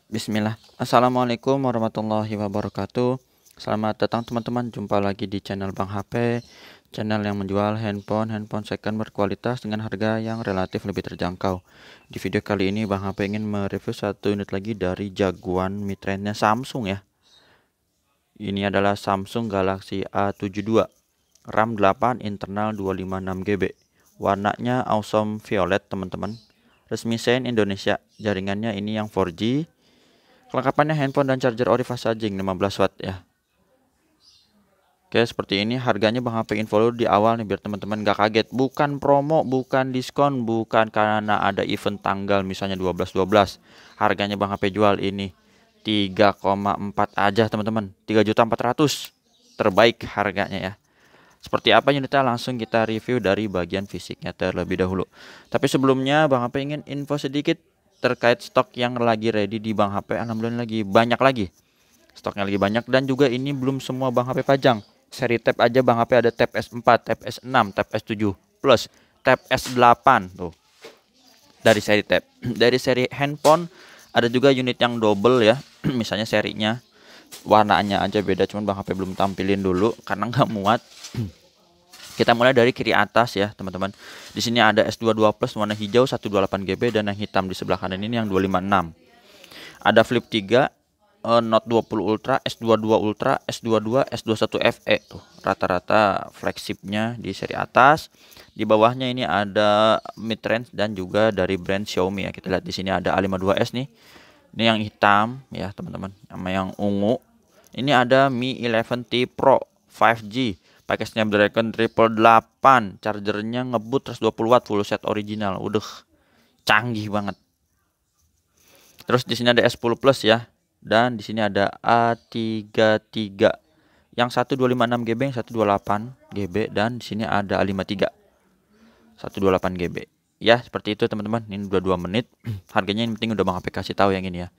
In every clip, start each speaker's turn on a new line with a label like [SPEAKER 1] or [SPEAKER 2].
[SPEAKER 1] Bismillah. Assalamualaikum warahmatullahi wabarakatuh. Selamat datang teman-teman. Jumpa lagi di channel Bang HP, channel yang menjual handphone second berkualitas dengan harga yang relatif lebih terjangkau. Di video kali ini Bang HP ingin mereview satu unit lagi dari jagoan mid-range-nya Samsung ya. Ini adalah Samsung Galaxy A72, RAM 8, internal 256GB. Warnanya awesome violet teman-teman. Resmi Sein Indonesia. Jaringannya ini yang 4G. Kelengkapannya handphone dan charger ori fast charging 15 watt ya. Oke, seperti ini harganya Bang HP info dulu di awal nih biar teman-teman gak kaget. Bukan promo, bukan diskon, bukan karena ada event tanggal misalnya 12-12. Harganya Bang HP jual ini 3,4 aja teman-teman. 3.400.000. Terbaik harganya ya. Seperti apa unitnya langsung kita review dari bagian fisiknya terlebih dahulu. Tapi sebelumnya Bang HP ingin info sedikit terkait stok yang lagi ready di Bang HP. Alhamdulillah lagi banyak lagi. Stoknya lagi banyak dan juga ini belum semua Bang HP pajang. Seri tab aja Bang HP ada tab S4, tab S6, tab S7 plus tab S8 tuh. Dari seri tab. Dari seri handphone ada juga unit yang double ya. Misalnya serinya warnanya aja beda, cuman Bang HP belum tampilin dulu karena nggak muat. Kita mulai dari kiri atas ya teman-teman. Di sini ada S22 Plus warna hijau 128GB dan yang hitam di sebelah kanan ini yang 256. Ada Flip 3, Note 20 Ultra, S22 Ultra, S22, S21 FE tuh. Rata-rata flagshipnya di seri atas. Di bawahnya ini ada mid range dan juga dari brand Xiaomi ya. Kita lihat di sini ada A52s nih. Ini yang hitam ya teman-teman, sama yang ungu. Ini ada Mi 11T Pro 5G. Pakai Snapdragon 888, chargernya ngebut 120 watt full set original. Udah canggih banget. Terus di sini ada S10 Plus ya. Dan di sini ada A33. Yang satu 256GB, yang satu 28GB dan di sini ada A53. 128GB. Ya, seperti itu teman-teman. Ini udah 2 menit. Harganya yang penting udah Bang HP kasih tahu yang ini ya.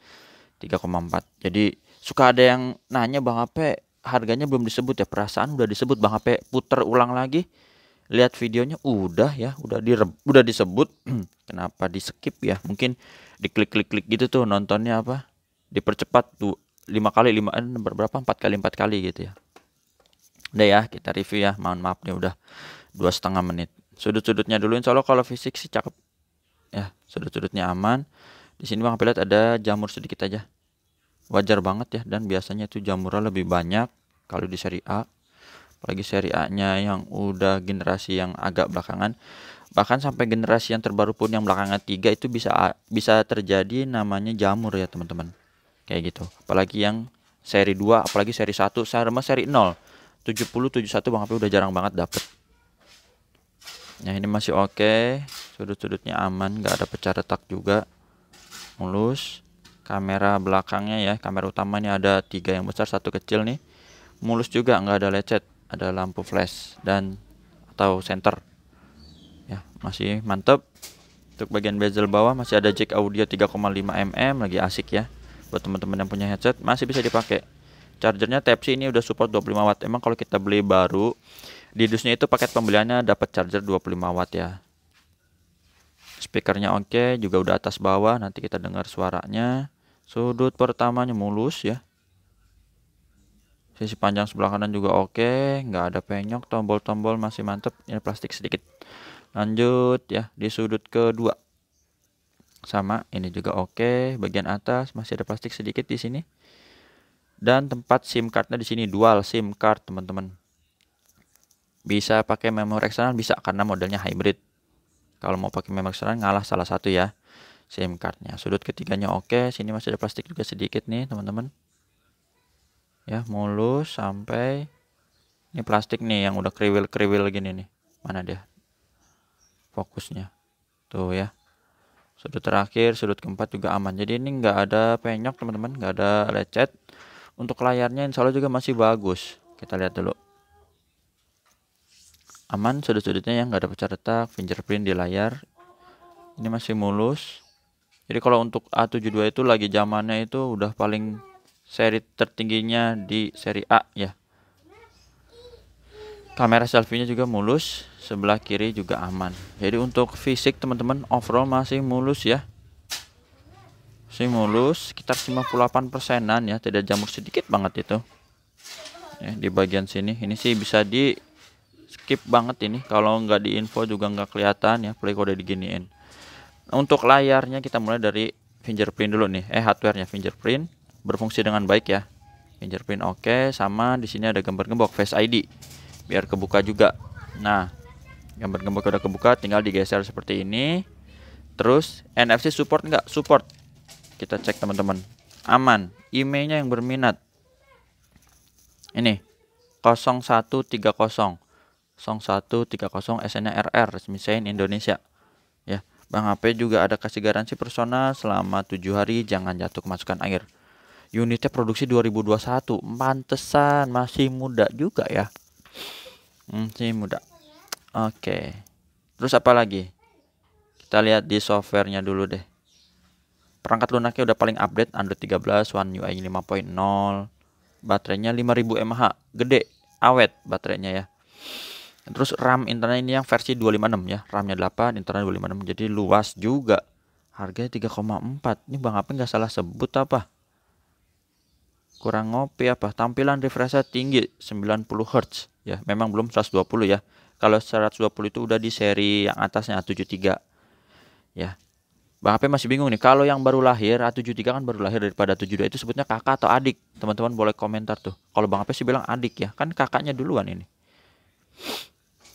[SPEAKER 1] 3,4. Jadi suka ada yang nanya Bang HP harganya belum disebut ya, perasaan udah disebut. Bang HP puter ulang lagi, lihat videonya udah ya, udah disebut. Kenapa di skip ya? Mungkin diklik-klik gitu tuh nontonnya apa? Dipercepat tuh 5 kali 5 berapa 4 kali 4 kali gitu ya. Udah ya, kita review ya. Mohon maaf nih udah 2,5 menit. Sudut-sudutnya dulu insya Allah kalau fisik sih cakep. Ya, sudut-sudutnya aman. Di sini Bang HP lihat ada jamur sedikit aja. Wajar banget ya, dan biasanya itu jamurnya lebih banyak kalau di seri A, apalagi seri A-nya yang udah generasi yang agak belakangan. Bahkan sampai generasi yang terbaru pun yang belakangan 3 itu bisa terjadi namanya jamur ya teman-teman. Kayak gitu. Apalagi yang seri 2, apalagi seri 1 sama seri 0. 70 71 Bang HP udah jarang banget dapet. Nah, ini masih oke. Sudut-sudutnya aman, nggak ada pecah retak juga. Mulus. Kamera belakangnya ya, kamera utamanya ada 3 yang besar, 1 kecil nih. Mulus juga, nggak ada lecet, ada lampu flash dan atau center ya, masih mantep. Untuk bagian bezel bawah masih ada jack audio 3,5 mm, lagi asik ya buat teman-teman yang punya headset, masih bisa dipakai. Chargernya Type-C ini udah support 25 watt. Emang kalau kita beli baru di dusnya itu paket pembeliannya dapat charger 25 watt ya. Speakernya oke, juga udah atas bawah, nanti kita dengar suaranya. Sudut pertamanya mulus ya. Sisi panjang sebelah kanan juga oke, nggak ada penyok, tombol-tombol masih mantep. Ini plastik sedikit. Lanjut ya, di sudut kedua. Sama, ini juga oke. Bagian atas masih ada plastik sedikit di sini. Dan tempat SIM cardnya di sini dual SIM card, teman-teman. Bisa pakai memori eksternal bisa karena modelnya hybrid. Kalau mau pakai memori eksternal ngalah salah satu ya SIM cardnya. Sudut ketiganya oke, sini masih ada plastik juga sedikit nih, teman-teman. Ya, mulus sampai ini plastik nih yang udah kriwil-kriwil gini nih. Mana dia? Fokusnya. Tuh ya. Sudut terakhir, sudut keempat juga aman. Jadi ini nggak ada penyok teman-teman, nggak ada lecet. Untuk layarnya insya Allah juga masih bagus. Kita lihat dulu. Aman sudut-sudutnya yang nggak ada pecah retak, fingerprint di layar. Ini masih mulus. Jadi kalau untuk A72 itu lagi zamannya itu udah paling seri tertingginya di seri A ya. Kamera selfie-nya juga mulus, sebelah kiri juga aman. Jadi untuk fisik teman-teman overall masih mulus ya. Masih mulus sekitar 58%-an ya, tidak jamur sedikit banget itu. Ya, di bagian sini ini sih bisa di skip banget ini, kalau nggak di info juga nggak kelihatan ya, apalagi kalau udah diginiin. Untuk layarnya kita mulai dari fingerprint dulu nih, hardware-nya fingerprint berfungsi dengan baik ya. Fingerprint oke, sama di sini ada gambar gembok Face ID biar kebuka juga. Nah, gambar gembok udah kebuka, tinggal digeser seperti ini. Terus NFC support nggak? Support. Kita cek teman-teman. Aman. IMEI-nya yang berminat. Ini 0130 0130 SN-nya RR, resmi Sein Indonesia. Ya, Bang HP juga ada kasih garansi personal selama 7 hari, jangan jatuh kemasukan air. Unitnya produksi 2021, pantesan masih muda juga ya. Masih muda. Oke. Terus apa lagi? Kita lihat di softwarenya dulu deh. Perangkat lunaknya udah paling update, Android 13, One UI 5.0. Baterainya 5000 mAh, gede, awet baterainya ya. Terus RAM internal ini yang versi 256 ya, RAM-nya 8, internal 256, jadi luas juga. Harganya 3,4. Ini Bang HP nggak salah sebut apa? Kurang ngopi apa? Tampilan refresh-nya tinggi 90 Hz ya, memang belum 120 ya. Kalau 120 itu udah di seri yang atasnya A73 ya. Bang HP masih bingung nih, kalau yang baru lahir A73 kan baru lahir daripada A72, itu sebutnya kakak atau adik? Teman-teman boleh komentar tuh. Kalau Bang HP sih bilang adik ya, kan kakaknya duluan ini.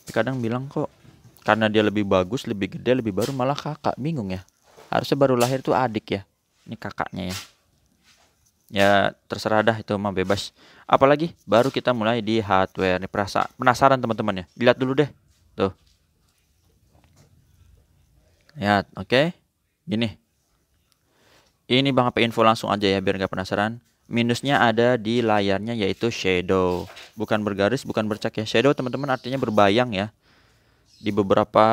[SPEAKER 1] Tapi kadang bilang kok karena dia lebih bagus, lebih gede, lebih baru malah kakak, bingung ya. Harusnya baru lahir tuh adik ya. Ini kakaknya ya. Ya terserah dah, itu mah bebas. Apalagi baru kita mulai di hardware nih, penasaran teman-teman ya, dilihat dulu deh tuh. Lihat, oke. Gini, ini Bang HP info langsung aja ya biar nggak penasaran. Minusnya ada di layarnya, yaitu shadow, bukan bergaris, bukan bercak ya. Shadow teman-teman artinya berbayang ya. Di beberapa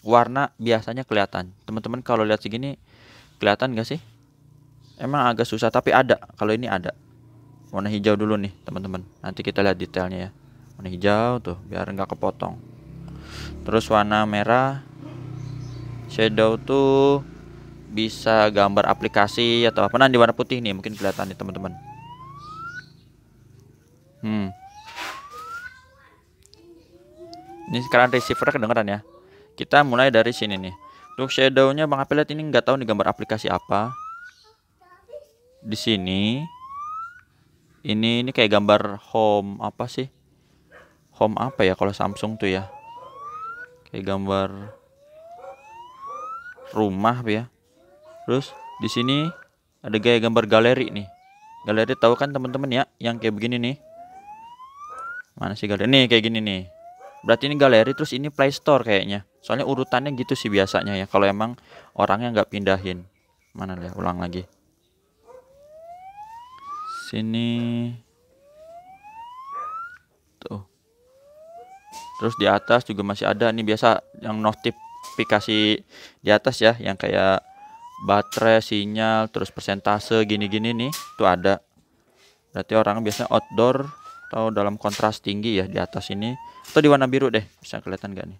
[SPEAKER 1] warna biasanya kelihatan. Teman-teman kalau lihat segini kelihatan nggak sih? Emang agak susah, tapi ada. Kalau ini ada. Warna hijau dulu nih teman-teman. Nanti kita lihat detailnya ya. Warna hijau tuh biar nggak kepotong. Terus warna merah. Shadow tuh bisa gambar aplikasi atau apa. Nah di warna putih nih mungkin kelihatan nih teman-teman. Ini sekarang receiver kedengeran ya. Kita mulai dari sini nih. Untuk shadownya Bang HP lihat ini nggak tahu nih gambar aplikasi apa. Di sini ini kayak gambar home apa sih? Home apa ya kalau Samsung tuh ya? Kayak gambar rumah ya. Terus di sini ada gaya gambar galeri nih. Galeri tahu kan teman-teman ya, yang kayak begini nih. Mana sih galeri? Nih kayak gini nih. Berarti ini galeri, terus ini Play Store kayaknya. Soalnya urutannya gitu sih biasanya ya, kalau emang orangnya nggak pindahin. Mana ya? Ulang lagi. Sini tuh. Terus di atas juga masih ada nih, biasa yang notifikasi di atas ya, yang kayak baterai, sinyal, terus persentase gini-gini nih, tuh ada. Berarti orang biasanya outdoor atau dalam kontras tinggi ya di atas ini, atau di warna biru deh, bisa kelihatan gak nih?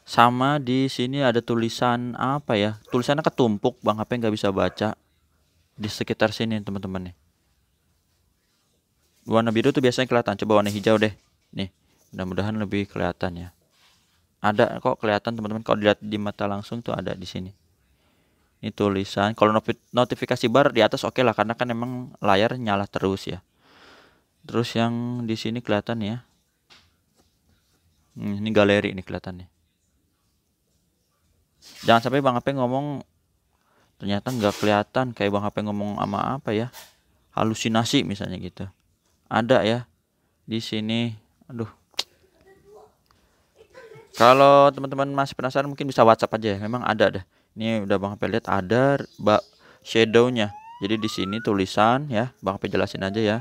[SPEAKER 1] Sama di sini ada tulisan apa ya? Tulisannya ketumpuk, Bang HP nggak bisa baca. Di sekitar sini teman-teman nih. Warna biru tuh biasanya kelihatan. Coba warna hijau deh. Nih, mudah-mudahan lebih kelihatan ya. Ada kok kelihatan teman-teman, kalau dilihat di mata langsung tuh ada di sini. Ini tulisan. Kalau notifikasi bar di atas oke lah, karena kan emang layar nyala terus ya. Terus yang di sini kelihatan ya. Ini galeri ini kelihatan nih. Jangan sampai Bang HP ngomong ternyata nggak kelihatan, kayak Bang HP ngomong sama apa ya, halusinasi misalnya gitu. Ada ya di sini. Aduh. Kalau teman-teman masih penasaran mungkin bisa WhatsApp aja ya. Memang ada dah. Ini udah Bang HP lihat ada shadownya. Jadi di sini tulisan ya, Bang HP jelasin aja ya.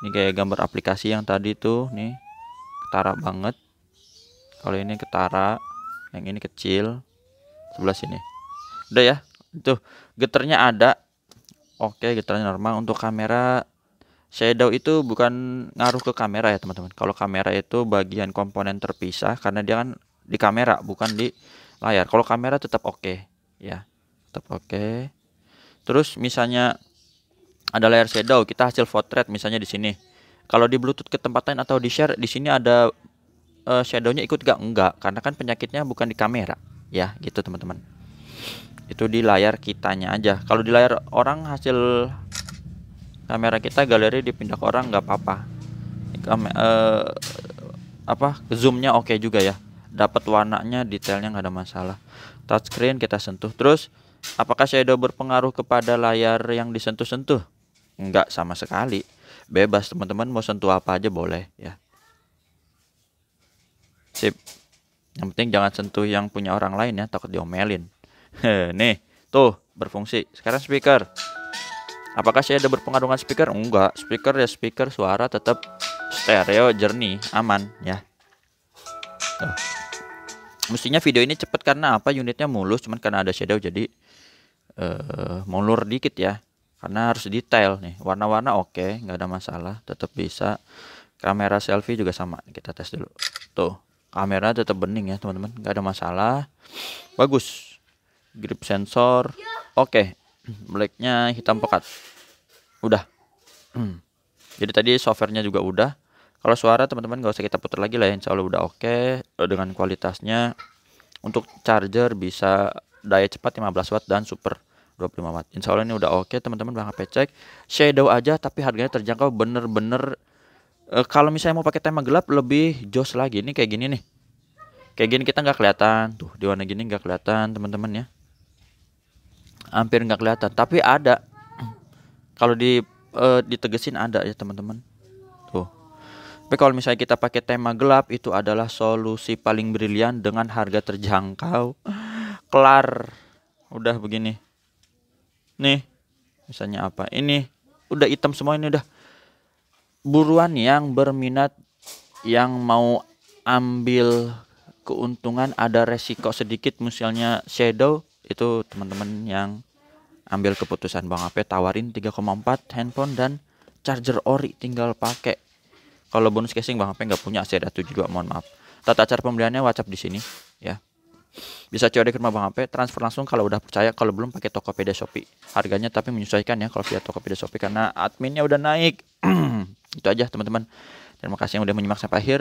[SPEAKER 1] Ini kayak gambar aplikasi yang tadi tuh nih, ketara banget. Kalau ini ketara, yang ini kecil. Sebelah sini. Udah ya. Tuh, getarnya ada. Oke, getarnya normal. Untuk kamera, shadow itu bukan ngaruh ke kamera ya teman-teman. Kalau kamera itu bagian komponen terpisah, karena dia kan di kamera bukan di layar. Kalau kamera tetap oke. ya. Tetap oke. Terus misalnya ada layar shadow, kita hasil portrait misalnya di sini. Kalau di Bluetooth ke tempat lain atau di share, di sini ada shadownya ikut gak? Enggak, karena kan penyakitnya bukan di kamera, ya gitu teman-teman. Itu di layar kitanya aja. Kalau di layar orang hasil kamera kita galeri dipindah ke orang nggak apa-apa. Zoomnya oke juga ya. Dapat warnanya, detailnya nggak ada masalah. Touchscreen kita sentuh. Terus apakah shadow berpengaruh kepada layar yang disentuh-sentuh? Enggak sama sekali. Bebas teman-teman mau sentuh apa aja boleh ya. Sip. Yang penting jangan sentuh yang punya orang lain ya, takut diomelin. Nih, tuh berfungsi. Sekarang speaker. Apakah shadow berpengaruh dengan speaker? Enggak. Speaker ya speaker, suara tetap stereo, jernih, aman ya. Tuh. Mestinya video ini cepet karena apa? Unitnya mulus, cuman karena ada shadow jadi molor dikit ya. Karena harus detail nih. Warna-warna oke, nggak ada masalah, tetap bisa. Kamera selfie juga sama. Kita tes dulu. Tuh, kamera tetap bening ya teman-teman, nggak ada masalah. Bagus. Grip sensor, oke. Blacknya hitam pekat. Udah. Jadi tadi softwarenya juga udah. Kalau suara teman-teman nggak usah kita putar lagi lah, insya Allah udah oke dengan kualitasnya. Untuk charger bisa daya cepat 15 watt dan super 25 watt. Insya Allah ini udah oke teman-teman. Bang HP cek shadow aja tapi harganya terjangkau, bener-bener. Kalau misalnya mau pakai tema gelap lebih jos lagi. Ini kayak gini nih, kayak gini kita nggak kelihatan tuh, di warna gini nggak kelihatan teman-teman ya, hampir nggak kelihatan. Tapi ada kalau ditegesin ada ya teman-teman tuh. Tapi kalau misalnya kita pakai tema gelap, itu adalah solusi paling brilian dengan harga terjangkau. Kelar. Udah begini. Nih. Misalnya apa? Ini udah hitam semua, ini udah. Buruan yang berminat, yang mau ambil keuntungan, ada resiko sedikit misalnya shadow, itu teman-teman yang ambil keputusan. Bang HP tawarin 3,4 handphone dan charger ori, tinggal pakai. Kalau bonus casing Bang HP nggak punya, C72, mohon maaf. Tata cara pembeliannya WhatsApp di sini ya. Bisa COD ke rumah Bang HP, transfer langsung kalau udah percaya. Kalau belum pakai Tokopedia Shopee. Harganya tapi menyesuaikan ya kalau via Tokopedia Shopee karena adminnya udah naik. Itu aja teman-teman. Terima kasih yang udah menyimak sampai akhir.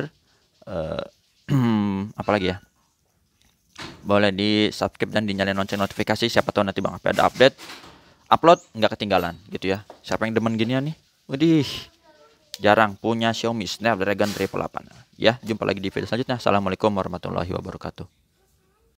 [SPEAKER 1] Apalagi ya? Boleh di subscribe dan dinyalain lonceng notifikasi. Siapa tahu nanti Bang HP ada update, upload nggak ketinggalan gitu ya. Siapa yang demen ginian nih? Widih, jarang punya Xiaomi Snapdragon 888. Ya, jumpa lagi di video selanjutnya. Assalamualaikum warahmatullahi wabarakatuh.